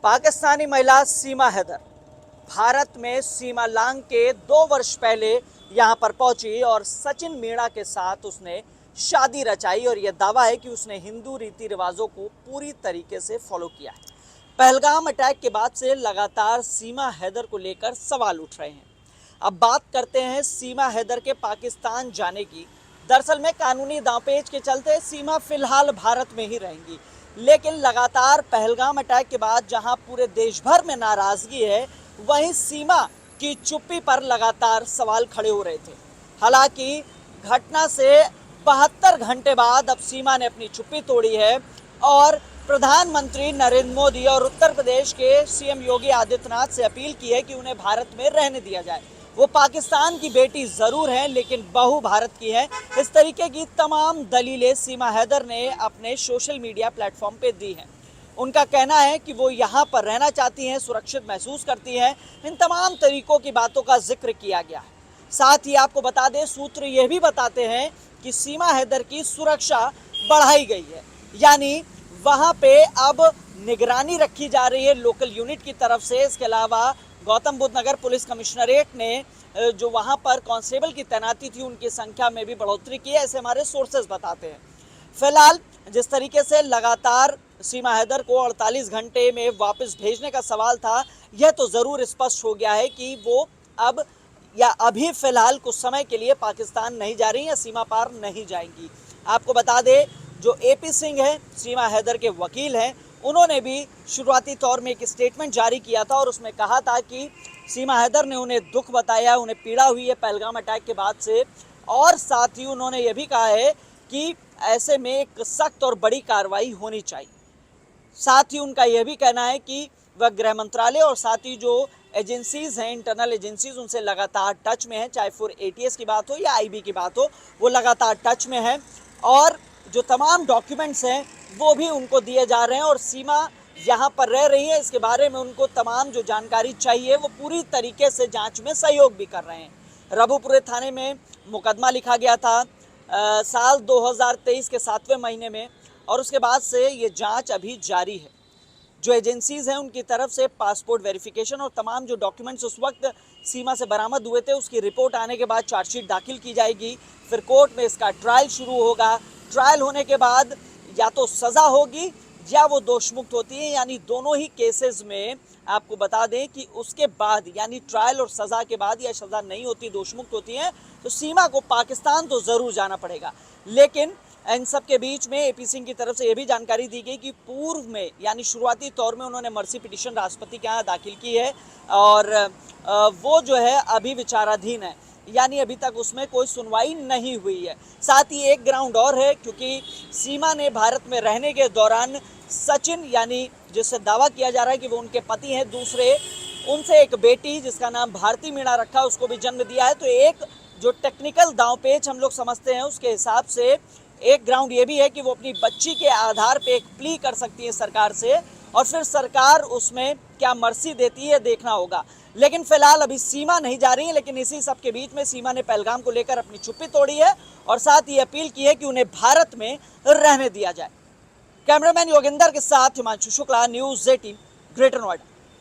पाकिस्तानी महिला सीमा हैदर भारत में सीमा लांग के 2 वर्ष पहले यहां पर पहुंची और सचिन मीणा के साथ उसने शादी रचाई और यह दावा है कि उसने हिंदू रीति रिवाजों को पूरी तरीके से फॉलो किया है। पहलगाम अटैक के बाद से लगातार सीमा हैदर को लेकर सवाल उठ रहे हैं। अब बात करते हैं सीमा हैदर के पाकिस्तान जाने की। दरअसल में कानूनी दांवपेच के चलते सीमा फिलहाल भारत में ही रहेंगी, लेकिन लगातार पहलगाम अटैक के बाद जहां पूरे देश भर में नाराजगी है, वहीं सीमा की चुप्पी पर लगातार सवाल खड़े हो रहे थे। हालांकि घटना से 72 घंटे बाद अब सीमा ने अपनी चुप्पी तोड़ी है और प्रधानमंत्री नरेंद्र मोदी और उत्तर प्रदेश के सीएम योगी आदित्यनाथ से अपील की है कि उन्हें भारत में रहने दिया जाए। वो पाकिस्तान की बेटी जरूर हैं, लेकिन बहू भारत की है। इस तरीके की तमाम दलीलें सीमा हैदर ने अपने सोशल मीडिया प्लेटफॉर्म पे दी हैं। उनका कहना है कि वो यहाँ पर रहना चाहती हैं, सुरक्षित महसूस करती हैं। इन तमाम तरीकों की बातों का जिक्र किया गया है। साथ ही आपको बता दें, सूत्र ये भी बताते हैं कि सीमा हैदर की सुरक्षा बढ़ाई गई है, यानी वहाँ पे अब निगरानी रखी जा रही है लोकल यूनिट की तरफ से। इसके अलावा गौतम बुद्ध नगर पुलिस कमिश्नरेट ने जो वहाँ पर कांस्टेबल की तैनाती थी, उनकी संख्या में भी बढ़ोतरी की है, ऐसे हमारे सोर्सेज बताते हैं। फिलहाल जिस तरीके से लगातार सीमा हैदर को 48 घंटे में वापस भेजने का सवाल था, यह तो ज़रूर स्पष्ट हो गया है कि वो अब या अभी फ़िलहाल कुछ समय के लिए पाकिस्तान नहीं जा रही या सीमा पार नहीं जाएंगी। आपको बता दें, जो एपी सिंह है, सीमा हैदर के वकील हैं, उन्होंने भी शुरुआती तौर में एक स्टेटमेंट जारी किया था और उसमें कहा था कि सीमा हैदर ने उन्हें दुख बताया, उन्हें पीड़ा हुई है पहलगाम अटैक के बाद से, और साथ ही उन्होंने ये भी कहा है कि ऐसे में एक सख्त और बड़ी कार्रवाई होनी चाहिए। साथ ही उनका यह भी कहना है कि वह गृह मंत्रालय और साथ ही जो एजेंसीज हैं, इंटरनल एजेंसीज, उनसे लगातार टच में है, चाहे फिर एटीएस की बात हो या आईबी की बात हो, वो लगातार टच में है और जो तमाम डॉक्यूमेंट्स हैं वो भी उनको दिए जा रहे हैं और सीमा यहाँ पर रह रही है, इसके बारे में उनको तमाम जो जानकारी चाहिए वो पूरी तरीके से जांच में सहयोग भी कर रहे हैं। रबुपुरे थाने में मुकदमा लिखा गया था साल 2023 के 7वें महीने में और उसके बाद से ये जांच अभी जारी है। जो एजेंसीज हैं उनकी तरफ से पासपोर्ट वेरिफिकेशन और तमाम जो डॉक्यूमेंट्स उस वक्त सीमा से बरामद हुए थे, उसकी रिपोर्ट आने के बाद चार्जशीट दाखिल की जाएगी। फिर कोर्ट में इसका ट्रायल शुरू होगा। ट्रायल होने के बाद या तो सज़ा होगी या वो दोषमुक्त होती है, यानी दोनों ही केसेस में आपको बता दें कि उसके बाद यानी ट्रायल और सज़ा के बाद या सज़ा नहीं होती, दोषमुक्त होती है, तो सीमा को पाकिस्तान तो ज़रूर जाना पड़ेगा। लेकिन इन सब के बीच में एपी सिंह की तरफ से ये भी जानकारी दी गई कि पूर्व में यानी शुरुआती तौर में उन्होंने मर्सी पिटीशन राष्ट्रपति के यहाँ दाखिल की है और वो जो है अभी विचाराधीन है, यानी अभी तक उसमें कोई सुनवाई नहीं हुई है। साथ ही एक ग्राउंड और है, क्योंकि सीमा ने भारत में रहने के दौरान सचिन, यानी जिससे दावा किया जा रहा है कि वो उनके पति हैं, दूसरे उनसे एक बेटी जिसका नाम भारती मीणा रखा, उसको भी जन्म दिया है। तो एक जो टेक्निकल दांवपेच हम लोग समझते हैं, उसके हिसाब से एक ग्राउंड ये भी है कि वो अपनी बच्ची के आधार पे एक प्ली कर सकती है सरकार से और फिर सरकार उसमें क्या मर्सी देती है देखना होगा। लेकिन फिलहाल अभी सीमा नहीं जा रही है, लेकिन इसी सब के बीच में सीमा ने पहलगाम को लेकर अपनी चुप्पी तोड़ी है और साथ ही अपील की है कि उन्हें भारत में रहने दिया जाए। कैमरामैन योगेंद्र के साथ हिमांशु शुक्ला, न्यूज़ 18, ग्रेटर नोएडा।